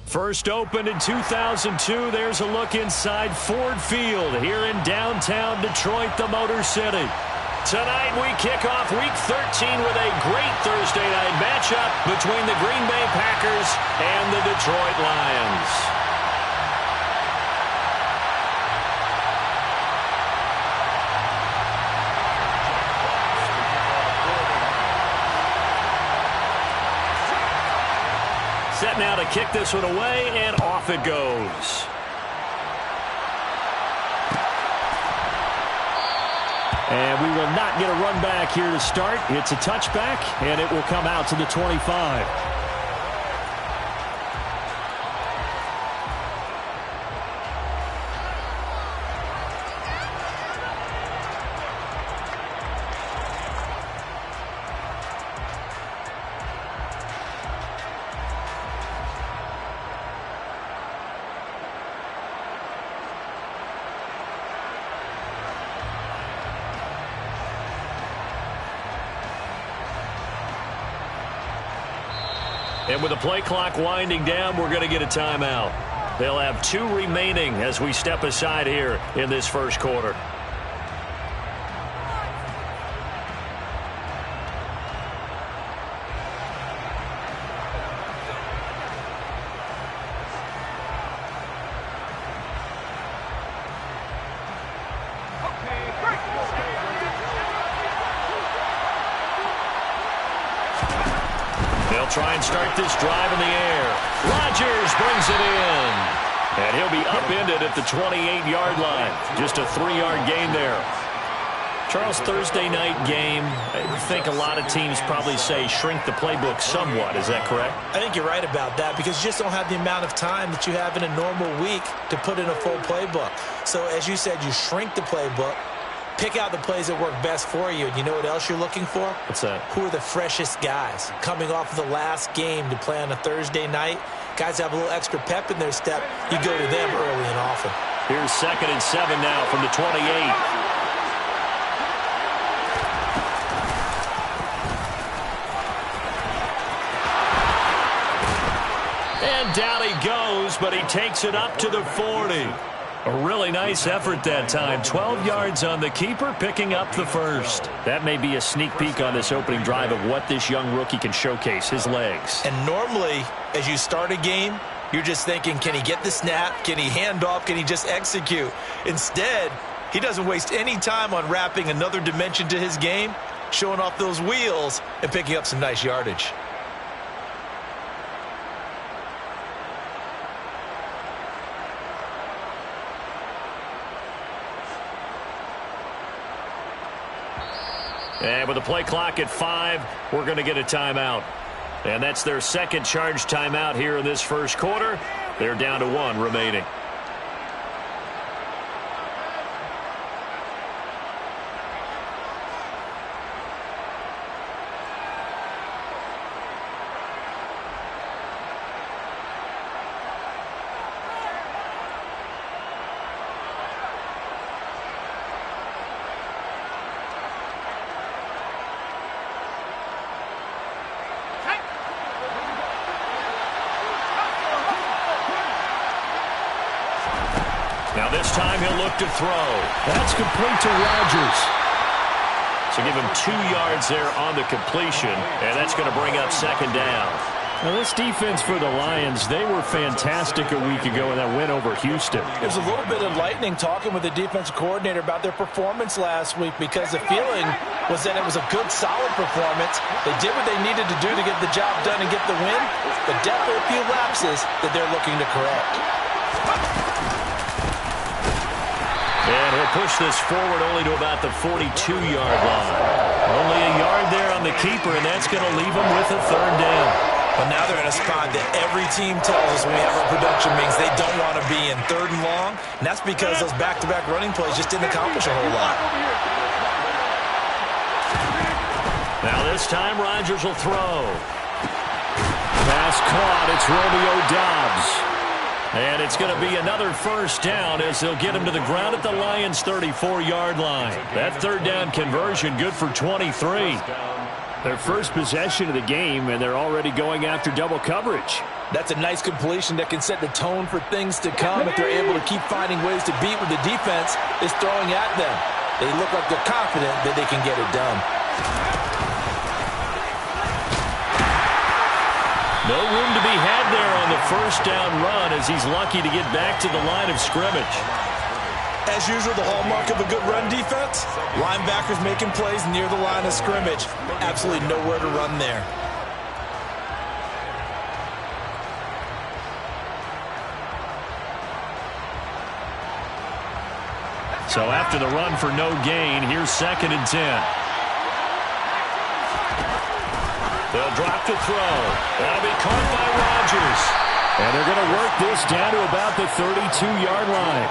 First opened in 2002, there's a look inside Ford Field here in downtown Detroit, the Motor City. Tonight we kick off Week 13 with a great Thursday night matchup between the Green Bay Packers and the Detroit Lions. Set now to kick this one away, and off it goes. And we will not get a run back here to start. It's a touchback, and it will come out to the 25. And with the play clock winding down, we're going to get a timeout. They'll have 2 remaining as we step aside here in this first quarter. Try and start this drive in the air. Rodgers brings it in. And he'll be upended at the 28-yard line. Just a 3-yard gain there. Charles, Thursday night game, I think a lot of teams probably say shrink the playbook somewhat. Is that correct? I think you're right about that because you just don't have the amount of time that you have in a normal week to put in a full playbook. So as you said, you shrink the playbook. Pick out the plays that work best for you. And you know what else you're looking for? What's that? Who are the freshest guys? Coming off of the last game to play on a Thursday night, guys have a little extra pep in their step. You go to them early and often. Here's 2nd and 7 now from the 28. And down he goes, but he takes it up to the 40. A really nice effort that time. 12 yards on the keeper, picking up the first. That may be a sneak peek on this opening drive of what this young rookie can showcase, his legs. And normally, as you start a game, you're just thinking, can he get the snap? Can he hand off? Can he just execute? Instead, he doesn't waste any time on wrapping another dimension to his game, showing off those wheels, and picking up some nice yardage. And with the play clock at 5, we're going to get a timeout. And that's their second charge timeout here in this first quarter. They're down to 1 remaining. Now this time he'll look to throw. That's complete to Rodgers. So give him 2 yards there on the completion, and that's going to bring up 2nd down. Now this defense for the Lions, they were fantastic a week ago in that win over Houston. There's a little bit of lightning talking with the defensive coordinator about their performance last week because the feeling was that it was a good, solid performance. They did what they needed to do to get the job done and get the win, but definitely a few lapses that they're looking to correct. And he'll push this forward only to about the 42-yard line. Only a yard there on the keeper, and that's going to leave him with a 3rd down. But now they're in a spot that every team tells us when we have our production meetings they don't want to be in 3rd and long, and that's because those back-to-back running plays just didn't accomplish a whole lot. Now this time Rodgers will throw. Pass caught. It's Romeo Doubs. And it's going to be another 1st down as they'll get him to the ground at the Lions' 34-yard line. That 3rd down conversion good for 23. Their first possession of the game, and they're already going after double coverage. That's a nice completion that can set the tone for things to come if they're able to keep finding ways to beat what the defense is throwing at them. They look like they're confident that they can get it done. No room to be had there on the first down run as he's lucky to get back to the line of scrimmage. As usual, the hallmark of a good run defense, linebackers making plays near the line of scrimmage. Absolutely nowhere to run there. So after the run for no gain, here's 2nd and 10. They'll drop the throw. That'll be caught by Rodgers. And they're going to work this down to about the 32-yard line.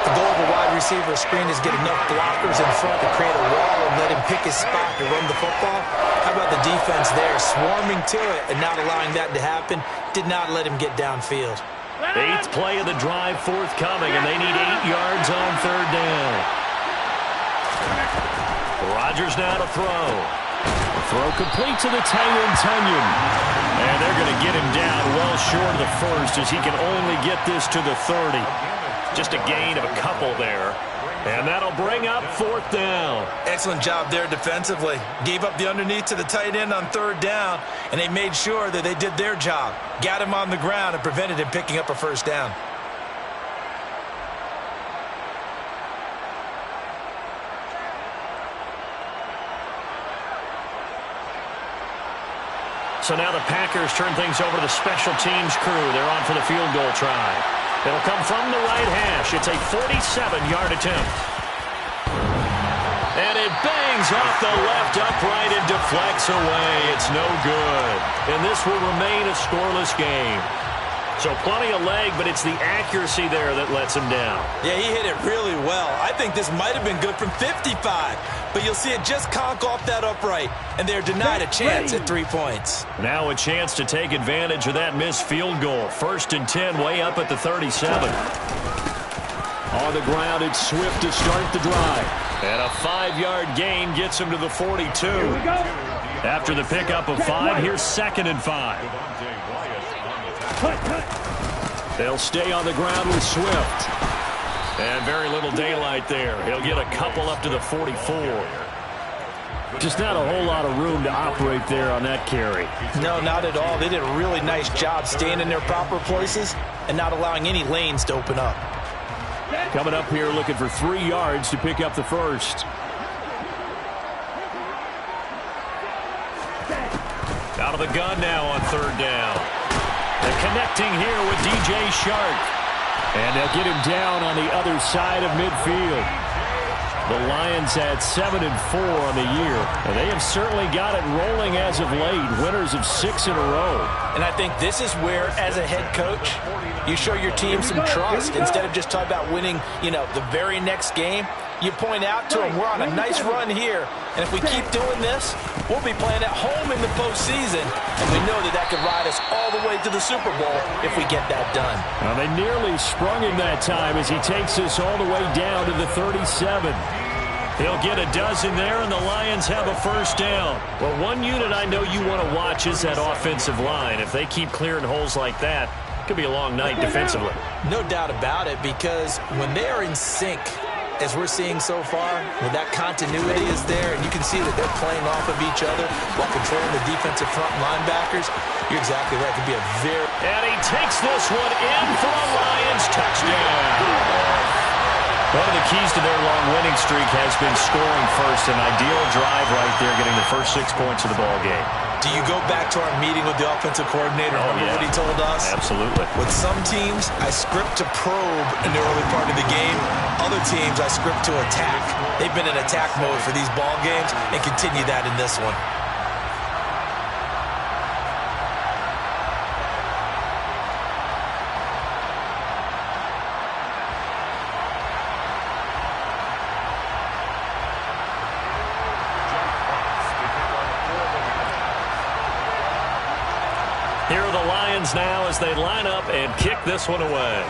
The goal of a wide receiver screen is get enough blockers in front to create a wall and let him pick his spot to run the football. How about the defense there, swarming to it and not allowing that to happen? Did not let him get downfield. 8th play of the drive forthcoming, and they need 8 yards on 3rd down. Rodgers now to throw. The throw complete to the tight end, Tunyon. And they're going to get him down well short of the first as he can only get this to the 30. Just a gain of a couple there. And that'll bring up 4th down. Excellent job there defensively. Gave up the underneath to the tight end on 3rd down, and they made sure that they did their job. Got him on the ground and prevented him picking up a first down. So now the Packers turn things over to the special teams crew. They're on for the field goal try. It'll come from the right hash. It's a 47-yard attempt. And it bangs off the left upright and deflects away. It's no good. And this will remain a scoreless game. So plenty of leg, but it's the accuracy there that lets him down. Yeah, he hit it really well. I think this might have been good from 55. But you'll see it just conk off that upright. And they're denied a chance at 3 points. Now a chance to take advantage of that missed field goal. 1st and 10 way up at the 37. On the ground, it's Swift to start the drive. And a 5-yard gain gets him to the 42. After the pickup of 5, here's 2nd and 5. They'll stay on the ground with Swift. And very little daylight there. He'll get a couple up to the 44. Just not a whole lot of room to operate there on that carry. No, not at all. They did a really nice job staying in their proper places and not allowing any lanes to open up. Coming up here looking for 3 yards to pick up the first. Out of the gun now on 3rd down. They're connecting here with DJ Shark. And they'll get him down on the other side of midfield. The Lions had 7-4 on the year, and they have certainly got it rolling as of late. Winners of 6 in a row. And I think this is where, as a head coach, you show your team some trust. Instead of just talking about winning, the very next game, you point out to them, we're on a nice run here, and if we keep doing this, we'll be playing at home in the postseason, and we know that could ride us all the way to the Super Bowl if we get that done. Well, they nearly sprung him that time as he takes us all the way down to the 37. He'll get a dozen there, and the Lions have a first down. Well, one unit I know you want to watch is that offensive line. If they keep clearing holes like that, it could be a long night defensively. No doubt about it, because when they are in sync, as we're seeing so far, when that continuity is there, and you can see that they're playing off of each other while controlling the defensive front linebackers, you're exactly right. It could be a very... And he takes this one in for a Lions touchdown. One of the keys to their long winning streak has been scoring first. An ideal drive right there, getting the first 6 points of the ball game. Do you go back to our meeting with the offensive coordinator? Remember what he told us? Absolutely. With some teams, I script to probe in the early part of the game. Other teams, I script to attack. They've been in attack mode for these ball games and continue that in this one. Here are the Lions now as they line up and kick this one away.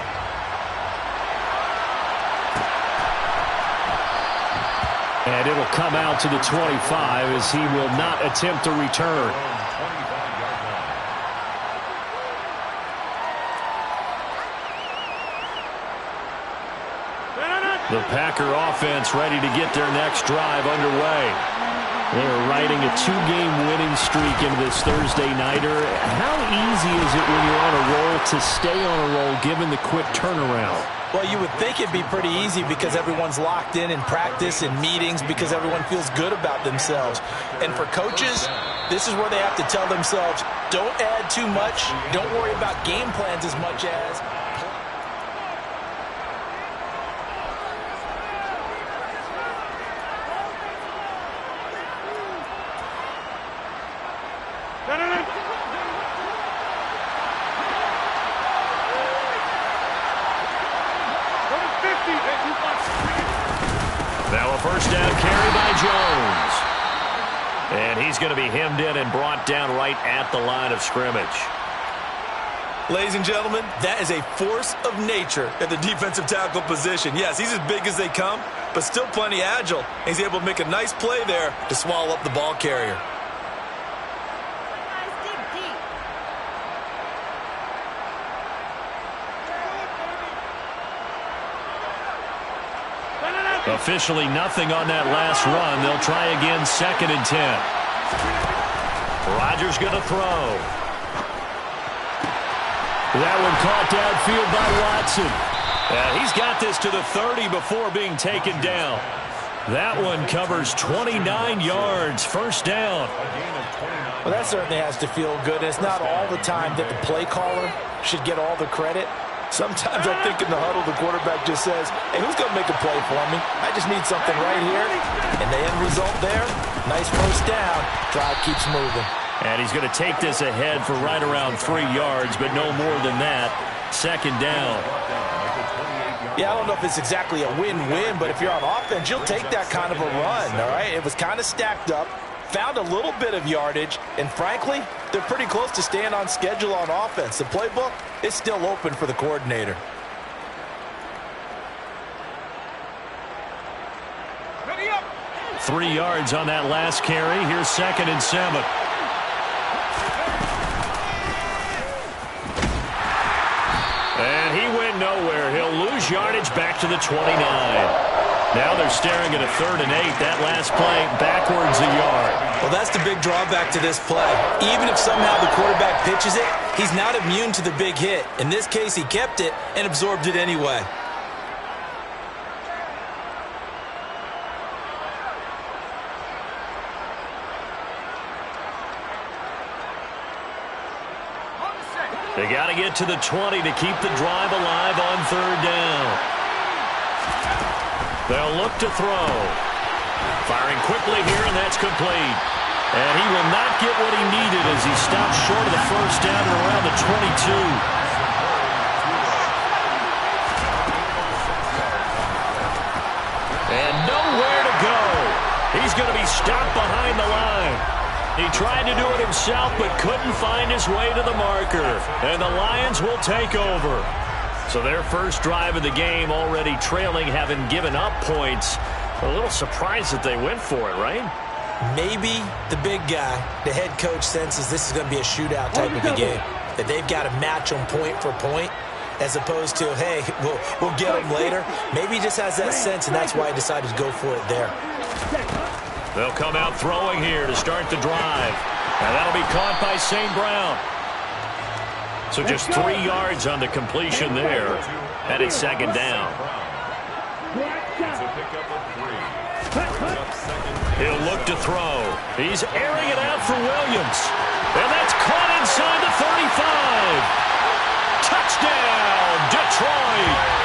And it'll come out to the 25 as he will not attempt to return. The Packer offense ready to get their next drive underway. They're riding a 2-game winning streak into this Thursday nighter. How easy is it when you're on a roll to stay on a roll given the quick turnaround? Well, you would think it'd be pretty easy because everyone's locked in practice and meetings because everyone feels good about themselves. And for coaches, this is where they have to tell themselves, don't add too much. Don't worry about game plans as much as... Now a first down carry by Jones. And he's going to be hemmed in and brought down right at the line of scrimmage. Ladies and gentlemen, that is a force of nature at the defensive tackle position. Yes, he's as big as they come, but still plenty agile. He's able to make a nice play there to swallow up the ball carrier. Officially nothing on that last run. They'll try again, 2nd and 10. Rodgers going to throw. That one caught downfield by Watson. He's got this to the 30 before being taken down. That one covers 29 yards, first down. Well, that certainly has to feel good. It's not all the time that the play caller should get all the credit. Sometimes I think in the huddle, the quarterback just says, hey, who's going to make a play for me? I just need something right here. And the end result there, nice first down. Drive keeps moving. And he's going to take this ahead for right around 3 yards, but no more than that. 2nd down. Yeah, I don't know if it's exactly a win-win, but if you're on offense, you'll take that kind of a run, all right? It was kind of stacked up. Found a little bit of yardage, and frankly, they're pretty close to staying on schedule on offense. The playbook is still open for the coordinator. Ready up. 3 yards on that last carry. Here's 2nd and 7. And he went nowhere. He'll lose yardage back to the 29. Now they're staring at a 3rd and 8. That last play backwards a yard. Well, that's the big drawback to this play. Even if somehow the quarterback pitches it, he's not immune to the big hit. In this case, he kept it and absorbed it anyway. They got to get to the 20 to keep the drive alive on 3rd down. They'll look to throw. Firing quickly here, and that's complete. And he will not get what he needed as he stops short of the first down and around the 22. And nowhere to go. He's going to be stopped behind the line. He tried to do it himself, but couldn't find his way to the marker. And the Lions will take over. So their first drive of the game already trailing, having given up points. A little surprised that they went for it, right? Maybe the big guy, the head coach, senses this is going to be a shootout type of a game. That they've got to match them point for point, as opposed to, hey, we'll get them later. Maybe he just has that sense, and that's why he decided to go for it there. They'll come out throwing here to start the drive. And that'll be caught by St. Brown. So just 3 yards on the completion there. And it's 2nd down. He'll look to throw. He's airing it out for Williams. And that's caught inside the 35. Touchdown, Detroit.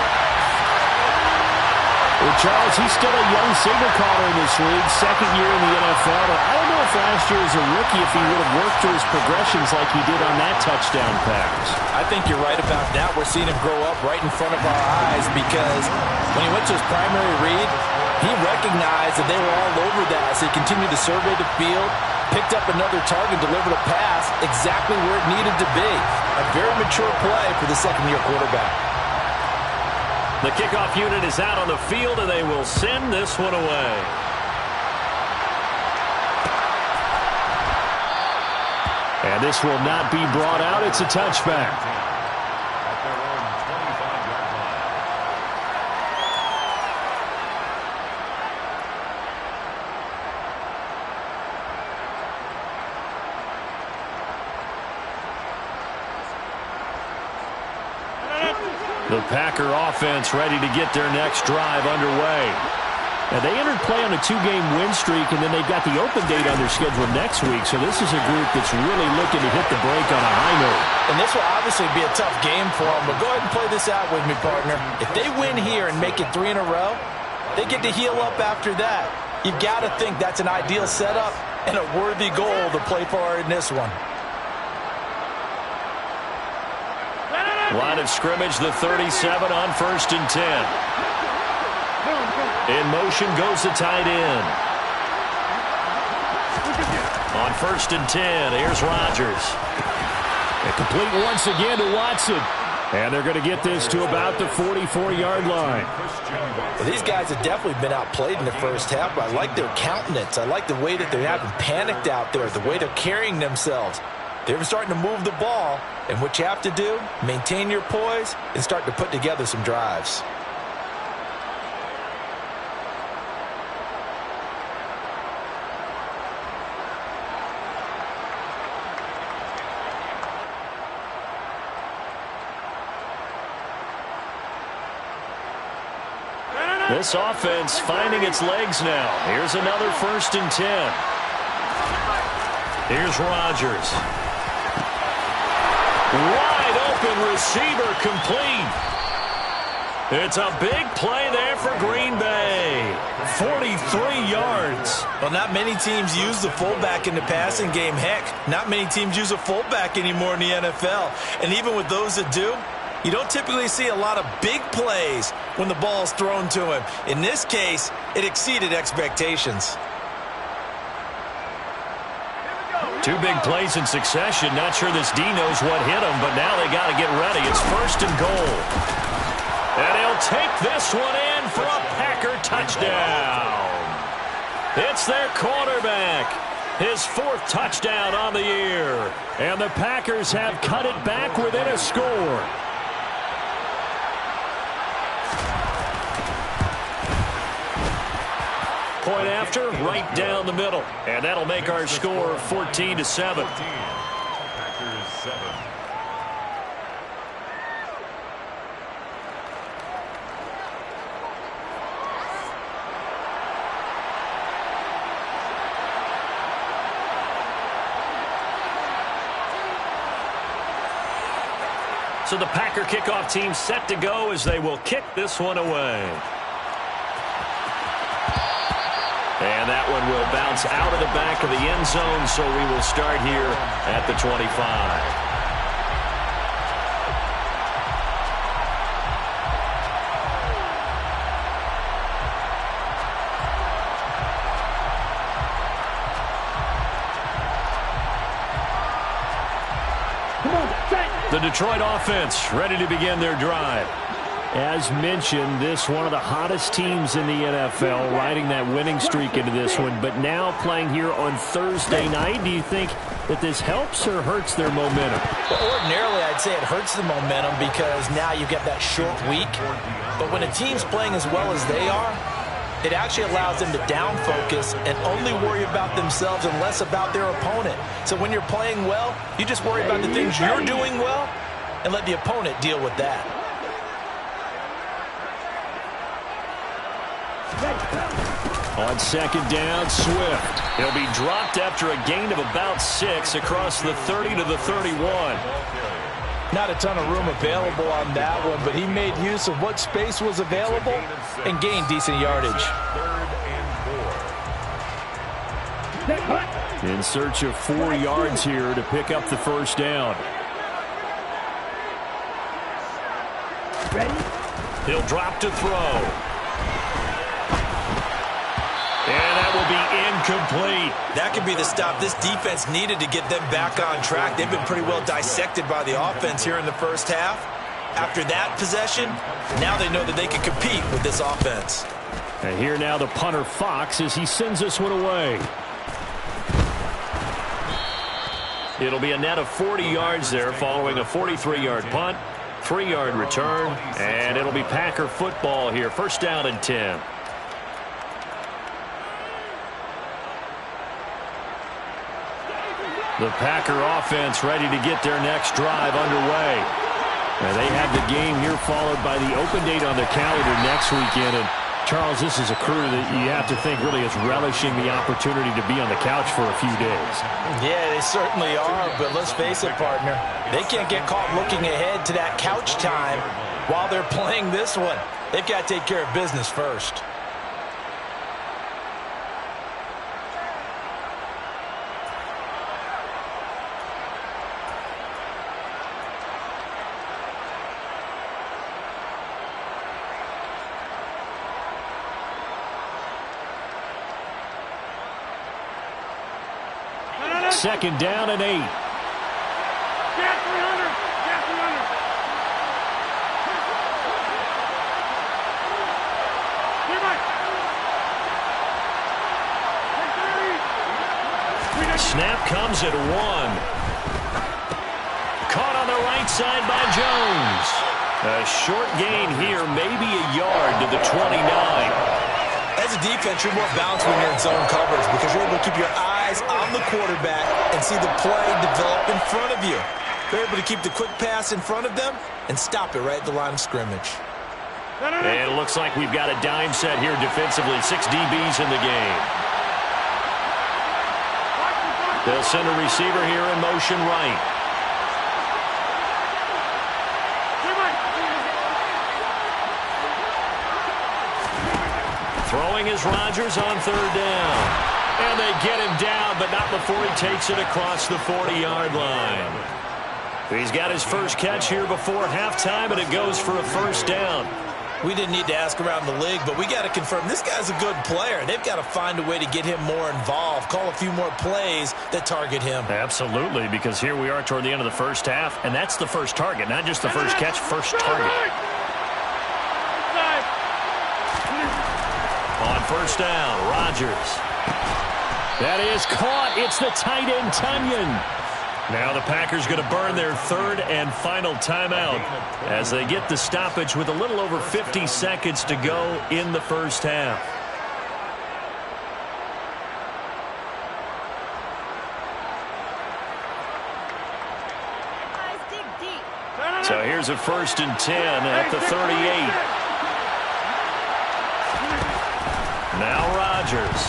Well, Charles, he's still a young signal caller in this league, 2nd year in the NFL. But I don't know if last year as a rookie if he would have worked through his progressions like he did on that touchdown pass. I think you're right about that. We're seeing him grow up right in front of our eyes because when he went to his primary read, he recognized that they were all over that. So he continued to survey the field, picked up another target, delivered a pass exactly where it needed to be. A very mature play for the 2nd-year quarterback. The kickoff unit is out on the field, and they will send this one away. And this will not be brought out. It's a touchback. The Packer offense ready to get their next drive underway. Now, they entered play on a 2-game win streak, and then they've got the open date on their schedule next week. So this is a group that's really looking to hit the break on a high note. And this will obviously be a tough game for them, but go ahead and play this out with me, partner. If they win here and make it 3 in a row, they get to heal up after that. You've got to think that's an ideal setup and a worthy goal to play for in this one. Line of scrimmage, the 37 on 1st and 10. In motion goes the tight end. On 1st and 10, here's Rodgers. And complete once again to Watson. And they're going to get this to about the 44-yard line. Well, these guys have definitely been outplayed in the first half, but I like their countenance. I like the way that they haven't panicked out there, the way they're carrying themselves. They're starting to move the ball, and what you have to do, maintain your poise and start to put together some drives. This offense finding its legs now. Here's another 1st and 10. Here's Rodgers. Wide open receiver complete. It's a big play there for Green Bay. 43 yards. Well, not many teams use the fullback in the passing game. Heck, not many teams use a fullback anymore in the NFL. And even with those that do, you don't typically see a lot of big plays when the ball's thrown to him. In this case, it exceeded expectations. 2 big plays in succession. Not sure this D knows what hit him, but now they got to get ready. It's 1st and goal. And he'll take this one in for a Packer touchdown. It's their quarterback. His 4th touchdown on the year. And the Packers have cut it back within a score. Point after, right down the middle. And that'll make our score 14-7. Packers 7. So the Packer kickoff team set to go as they will kick this one away. And that one will bounce out of the back of the end zone, so we will start here at the 25. The Detroit offense ready to begin their drive. As mentioned, this one of the hottest teams in the NFL, riding that winning streak into this one, but now playing here on Thursday night. Do you think that this helps or hurts their momentum? Well, ordinarily, I'd say it hurts the momentum because now you get that short week. But when a team's playing as well as they are, it actually allows them to down focus and only worry about themselves and less about their opponent. So when you're playing well, you just worry about the things you're doing well and let the opponent deal with that. On 2nd down, Swift. He'll be dropped after a gain of about 6 across the 30 to the 31. Not a ton of room available on that one, but he made use of what space was available and gained decent yardage. In search of 4 yards here to pick up the 1st down. He'll drop to throw. And that will be incomplete. That could be the stop this defense needed to get them back on track. They've been pretty well dissected by the offense here in the first half. After that possession, now they know that they can compete with this offense. And here now the punter Fox as he sends this one away. It'll be a net of 40 yards there following a 43-yard punt, 3-yard return, and it'll be Packer football here. First down and 10. The Packer offense ready to get their next drive underway. And they have the game here followed by the open date on their calendar next weekend. And Charles, this is a crew that you have to think really is relishing the opportunity to be on the couch for a few days. Yeah, they certainly are, but let's face it, partner. They can't get caught looking ahead to that couch time while they're playing this one. They've got to take care of business first. Second down and 8. Get 300. Get 300. Snap comes at 1. Caught on the right side by Jones. A short gain here, maybe a yard to the 29. As a defense, you're more balanced when you're in zone coverage because you're able to keep your eyes on the quarterback and see the play develop in front of you. They're able to keep the quick pass in front of them and stop it right at the line of scrimmage. And it looks like we've got a dime set here defensively. 6 DBs in the game. They'll send a receiver here in motion right. Throwing is Rodgers on third down. And they get him down, but not before he takes it across the 40-yard line. He's got his first catch here before halftime, and it goes for a first down. We didn't need to ask around the league, but we got to confirm this guy's a good player. They've got to find a way to get him more involved, call a few more plays that target him. Absolutely, because here we are toward the end of the first half, and that's the first target, not just the first catch, first target. On first down, Rodgers. That is caught. It's the tight end, Tunyon. Now the Packers going to burn their third and final timeout as they get the stoppage with a little over 50 seconds to go in the first half. So here's a 1st and 10 at the 38. Now Rodgers.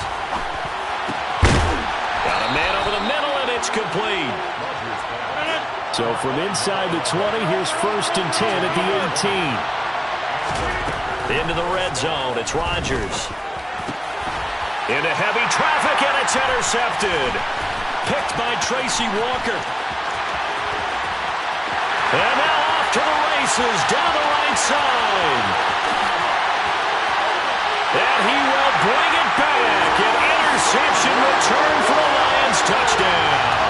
Got a man over the middle, and it's complete. So from inside the 20, here's 1st and 10 at the 18. Into the red zone, it's Rodgers. Into heavy traffic, and it's intercepted. Picked by Tracy Walker. And now off to the races, down the right side. And he will bring it back. An interception return for the Lions touchdown.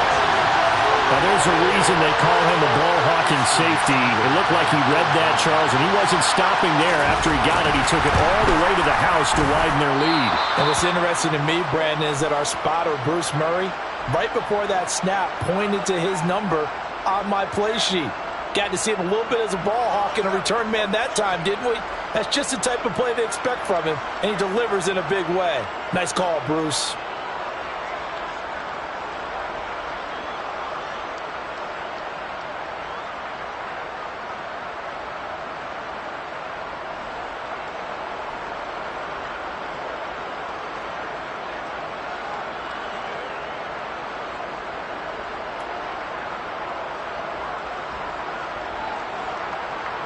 Now, there's a reason they call him a ball-hawking safety. It looked like he read that, Charles, and he wasn't stopping there. After he got it, he took it all the way to the house to widen their lead. And what's interesting to me, Brandon, is that our spotter, Bruce Murray, right before that snap, pointed to his number on my play sheet. Got to see him a little bit as a ball hawk and a return man that time, didn't we? That's just the type of play they expect from him, and he delivers in a big way. Nice call, Bruce.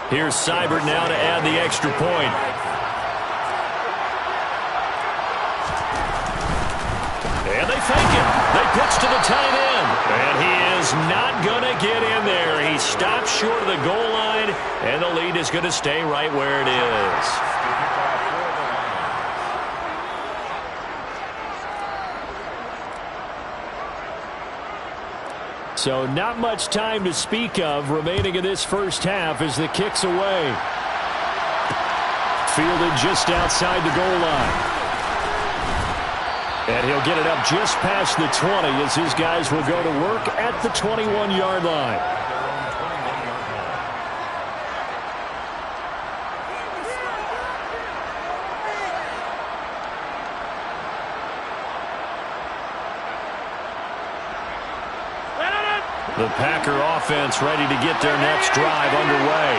Here's Seibert now to add the extra point. And they fake it. They pitch to the tight end. And he is not going to get in there. He stops short of the goal line, and the lead is going to stay right where it is. So not much time to speak of remaining in this first half as the kick's away. Fielded just outside the goal line. And he'll get it up just past the 20 as his guys will go to work at the 21-yard line. The Packer offense ready to get their next drive underway.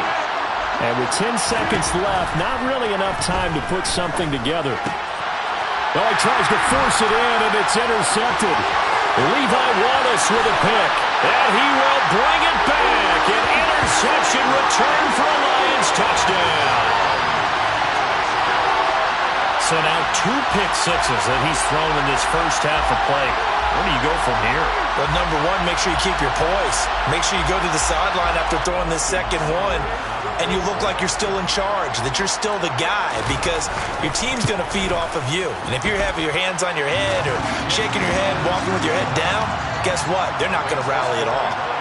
And with 10 seconds left, not really enough time to put something together. Oh, he tries to force it in, and it's intercepted. Levi Wallace with a pick. And he will bring it back. An interception return for a Lions touchdown. So now 2 pick sixes that he's thrown in this first half of play. Where do you go from here? Well, number one, make sure you keep your poise. Make sure you go to the sideline after throwing this second one, and you look like you're still in charge, that you're still the guy, because your team's going to feed off of you. And if you're having your hands on your head or shaking your head, walking with your head down, guess what? They're not going to rally at all.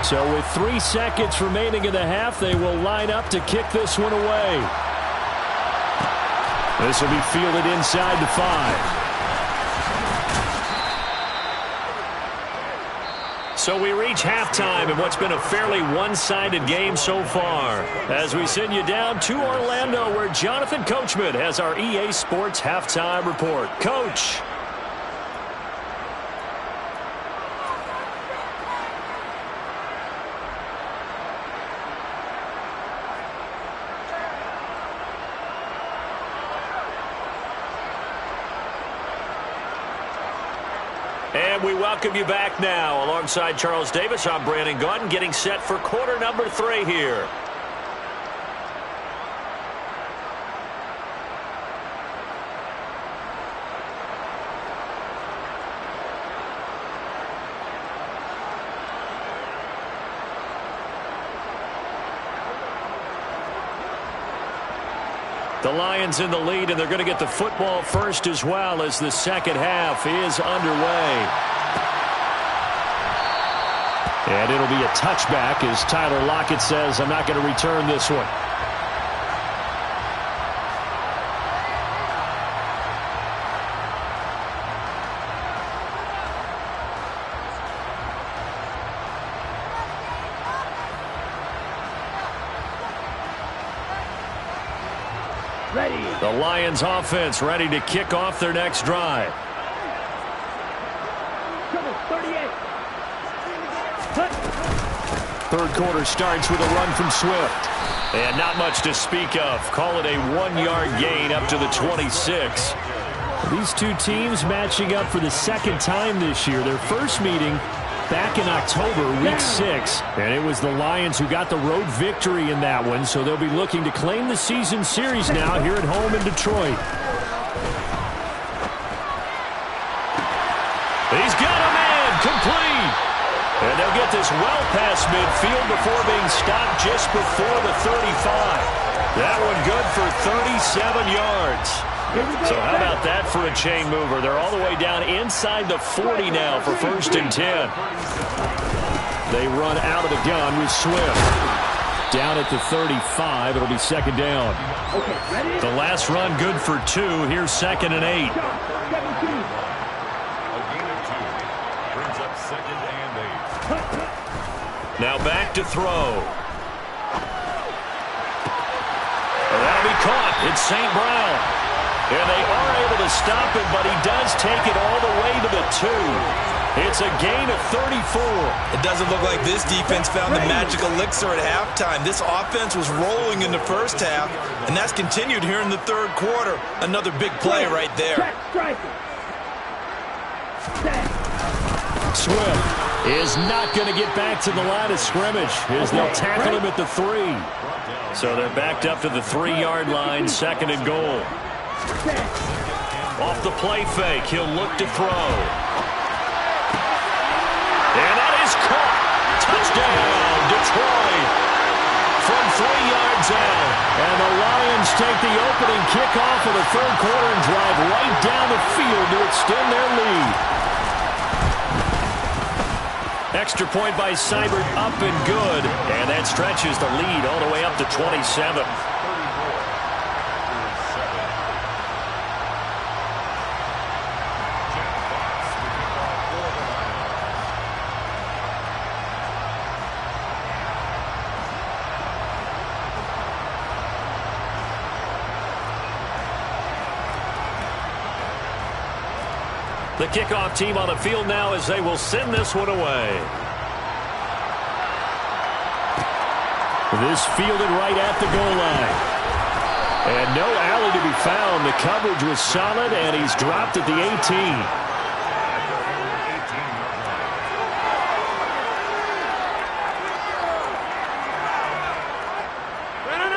So with 3 seconds remaining in the half, they will line up to kick this one away. This will be fielded inside the 5. So we reach halftime in what's been a fairly one-sided game so far. As we send you down to Orlando, where Jonathan Coachman has our EA Sports halftime report. Coach. And we welcome you back now. Alongside Charles Davis, I'm Brandon Gaudin, getting set for quarter number 3 here. The Lions in the lead, and they're going to get the football first as well as the second half is underway. And it'll be a touchback as Tyler Lockett says, I'm not going to return this one. The Lions offense ready to kick off their next drive. Third quarter starts with a run from Swift. And not much to speak of. Call it a 1-yard gain up to the 26. These two teams matching up for the second time this year. Their first meeting back in October, week 6. And it was the Lions who got the road victory in that one, so they'll be looking to claim the season series now here at home in Detroit. He's got a man complete. And they'll get this well past midfield before being stopped just before the 35. That one good for 37 yards. So how about that for a chain mover? They're all the way down inside the 40 now for 1st and 10. They run out of the gun with Swift. Down at the 35, it'll be 2nd down. The last run good for 2. Here's 2nd and 8. Now back to throw. That'll be caught. It's St. Brown. And they are able to stop him, but he does take it all the way to the 2. It's a gain of 34. It doesn't look like this defense found the magic elixir at halftime. This offense was rolling in the first half, and that's continued here in the third quarter. Another big play right there. Swift is not going to get back to the line of scrimmage as they'll tackle him at the 3. So they're backed up to the 3-yard line, 2nd and goal. Off the play fake, he'll look to throw. And that is caught. Touchdown, Detroit. From 3 yards out. And the Lions take the opening kickoff of the third quarter and drive right down the field to extend their lead. Extra point by Seibert, up and good. And that stretches the lead all the way up to 27. The kickoff team on the field now as they will send this one away. This fielded right at the goal line. And no alley to be found. The coverage was solid, and he's dropped at the 18.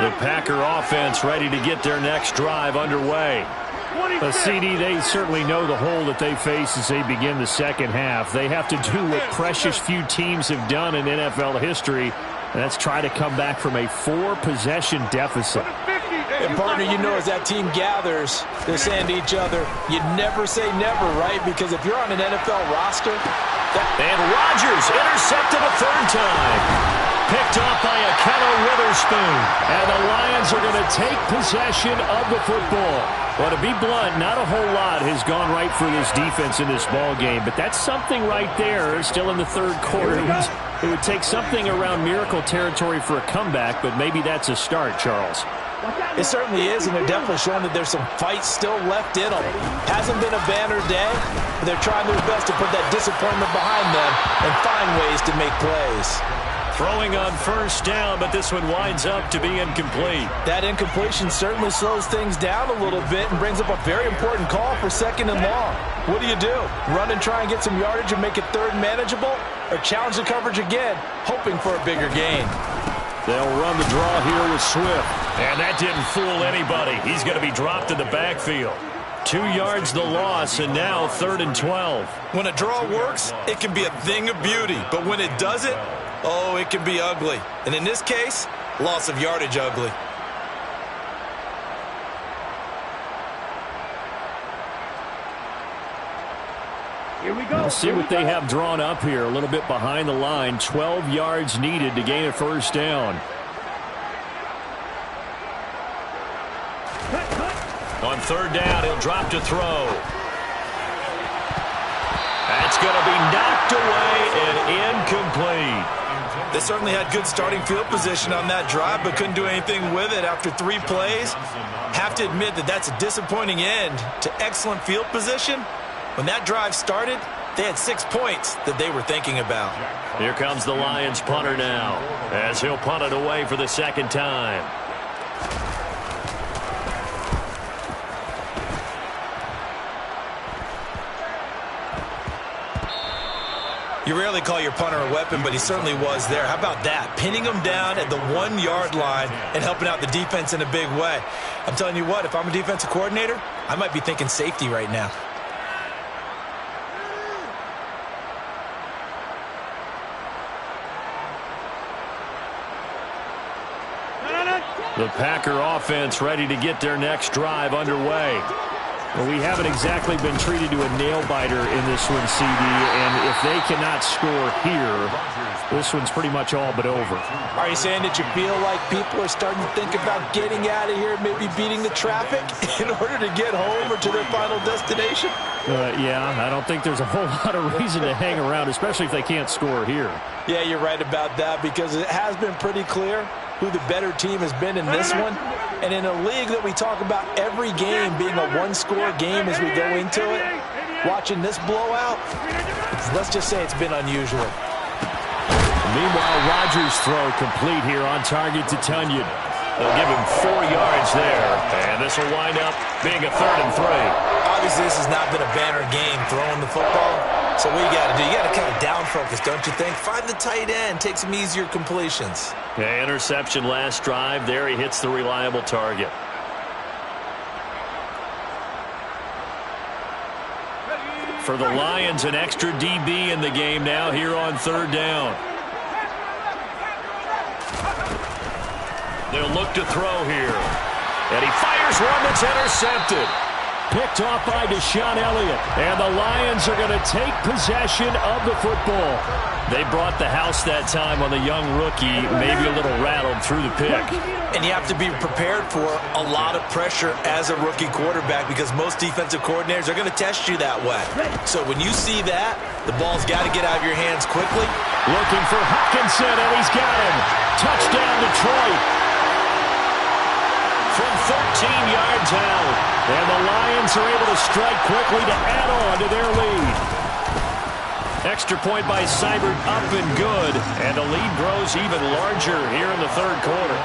The Packer offense ready to get their next drive underway. CD, they certainly know the hole that they face as they begin the second half. They have to do what precious few teams have done in NFL history, and that's try to come back from a 4-possession deficit. And partner, you know, as that team gathers, they're saying to each other, you never say never, right? Because if you're on an NFL roster... And Rodgers intercepted a third time. Picked off by Akello Witherspoon. And the Lions are going to take possession of the football. Well, to be blunt, not a whole lot has gone right for this defense in this ball game, but that's something right there still in the third quarter. It would take something around miracle territory for a comeback, but maybe that's a start, Charles. It certainly is, and they're definitely showing that there's some fight still left in them. Hasn't been a banner day, but they're trying their best to put that disappointment behind them and find ways to make plays. Throwing on first down, but this one winds up to be incomplete. That incompletion certainly slows things down a little bit and brings up a very important call for second and long. What do? Run and try and get some yardage and make it third manageable? Or challenge the coverage again, hoping for a bigger gain? They'll run the draw here with Swift. And that didn't fool anybody. He's going to be dropped in the backfield. 2 yards the loss, and now 3rd and 12. When a draw works, it can be a thing of beauty. But when it doesn't, oh, it can be ugly. And in this case, loss of yardage ugly. Here we go. Let's see what they have drawn up here. A little bit behind the line. 12 yards needed to gain a first down. On 3rd down, he'll drop to throw. That's going to be knocked away and incomplete. They certainly had good starting field position on that drive, but couldn't do anything with it after 3 plays. Have to admit that that's a disappointing end to excellent field position. When that drive started, they had 6 points that they were thinking about. Here comes the Lions punter now, as he'll punt it away for the second time. You rarely call your punter a weapon, but he certainly was there. How about that? Pinning him down at the 1-yard line and helping out the defense in a big way. I'm telling you what, if I'm a defensive coordinator, I might be thinking safety right now. The Packer offense ready to get their next drive underway. Well, we haven't exactly been treated to a nail-biter in this one, CD, and if they cannot score here, this one's pretty much all but over. Are you saying that you feel like people are starting to think about getting out of here, maybe beating the traffic in order to get home or to their final destination? Yeah, I don't think there's a whole lot of reason to hang around, especially if they can't score here. Yeah, you're right about that, because it has been pretty clear who the better team has been in this one. And in a league that we talk about every game being a one-score game as we go into it, watching this blowout, let's just say it's been unusual. Meanwhile, Rodgers' throw complete here on target to Tunyon. They'll give him 4 yards there, and this will wind up being a 3rd and 3. Obviously, this has not been a banner game throwing the football. So what you got to do, you got to kind of down focus, don't you think? Find the tight end, take some easier completions. Yeah, interception last drive. There he hits the reliable target. For the Lions, an extra DB in the game now here on 3rd down. They'll look to throw here. And he fires one that's intercepted. Picked off by Deshaun Elliott. And the Lions are going to take possession of the football. They brought the house that time on the young rookie, maybe a little rattled through the pick. And you have to be prepared for a lot of pressure as a rookie quarterback because most defensive coordinators are going to test you that way. So when you see that, the ball's got to get out of your hands quickly. Looking for Hockenson, and he's got him. Touchdown, Detroit. From 13 yards out. And the Lions are able to strike quickly to add on to their lead. Extra point by Seibert, up and good. And the lead grows even larger here in the third quarter.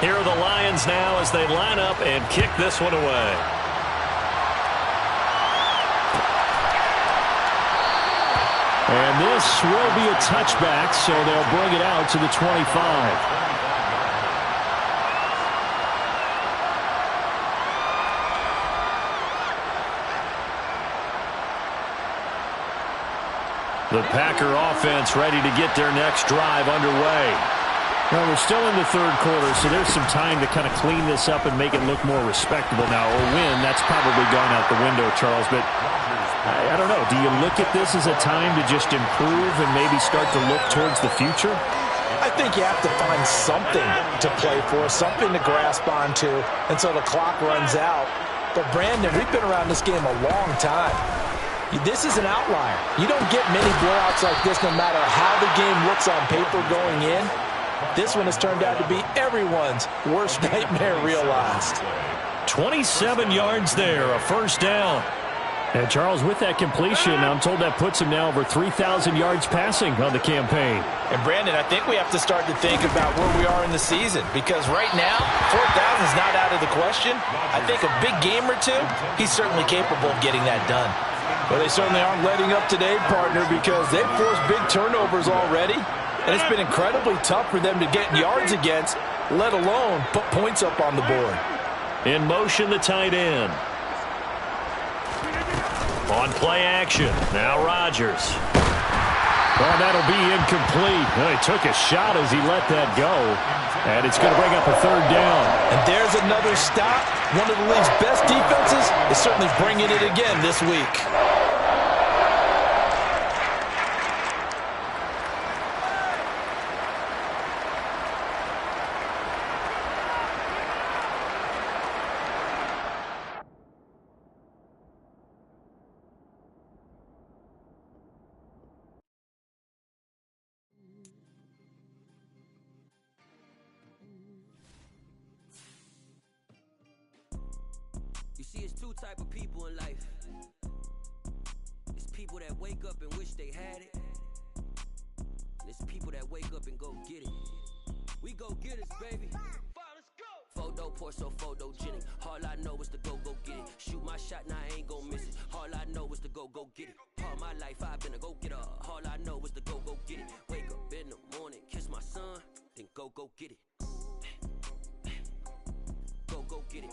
Here are the Lions now as they line up and kick this one away. And this will be a touchback, so they'll bring it out to the 25. The Packer offense ready to get their next drive underway. Well, we're still in the third quarter, so there's some time to kind of clean this up and make it look more respectable now. Or win, that's probably gone out the window, Charles. But I don't know. Do you look at this as a time to just improve and maybe start to look towards the future? I think you have to find something to play for, something to grasp onto until the clock runs out. But, Brandon, we've been around this game a long time. This is an outlier. You don't get many blowouts like this no matter how the game looks on paper going in. This one has turned out to be everyone's worst nightmare realized. 27 yards there, a first down. And, Charles, with that completion, I'm told that puts him now over 3,000 yards passing on the campaign. And, Brandon, I think we have to start to think about where we are in the season because right now, 4,000 is not out of the question. I think a big game or two, he's certainly capable of getting that done. Well, they certainly aren't letting up today, partner, because they've forced big turnovers already. And it's been incredibly tough for them to get yards against, let alone put points up on the board. In motion, the tight end. On play action, now Rodgers. Well, that'll be incomplete. Well, he took a shot as he let that go. And it's going to bring up a third down. And there's another stop. One of the league's best defenses is certainly bringing it again this week. You see, it's two type of people in life. It's people that wake up and wish they had it. And it's people that wake up and go get it. We go get it, baby. Let's go. Photo poor, so photogenic. All I know is to go get it. Shoot my shot, now I ain't gon' miss it. All I know is to go get it. All my life I've been a go getter. All I know is to go get it. Wake up in the morning, kiss my son, then go get it. Go get it.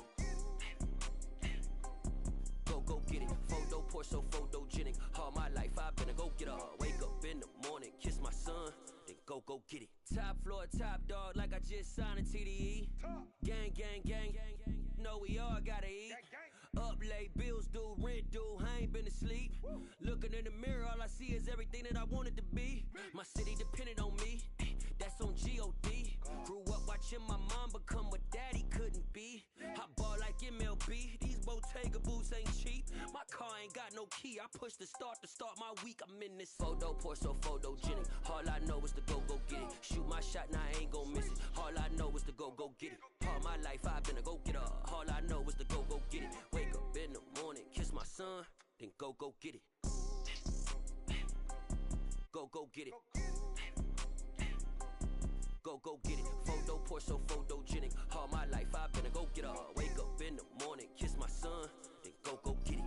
Go get it. Photo poor, so photogenic. All my life I've been a go-getter. Wake up in the morning, kiss my son, then go get it. Top floor, top dog, like I just signed a TDE. Gang, gang, gang, gang, gang. No, we all gotta eat. Up late, bills due, rent due, I ain't been asleep. Looking in the mirror, all I see is everything that I wanted to be. My city depended on me, that's on G.O.D. Grew up watching my mom become what daddy couldn't be. I ball like MLB, these Bottega boots ain't cheap. My car ain't got no key, I push the start to start my week. I'm in this photo poor, so photogenic. All I know is to go get it. Shoot my shot, now I ain't gon' miss it. All I know is to go get it. All my life I've been a go-getter. All I know is to go get it. Wake up in the morning, kiss my son, then go get it. Go get it. Go get it. Photo poor, so photogenic. All my life I've been a go-getter. Wake up in the morning, kiss my son, then go get it.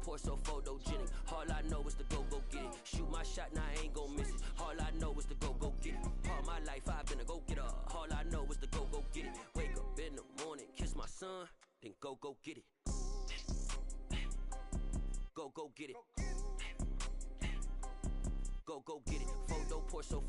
pour so photogenic. All I know is to go get it. Shoot my shot, now I ain't gon' miss it. All I know is to go get it. All my life I've been a go-getter. All I know is to go get it. Wake up in the morning, kiss my son, then go get it. Go get it. Go get it. Photo pour so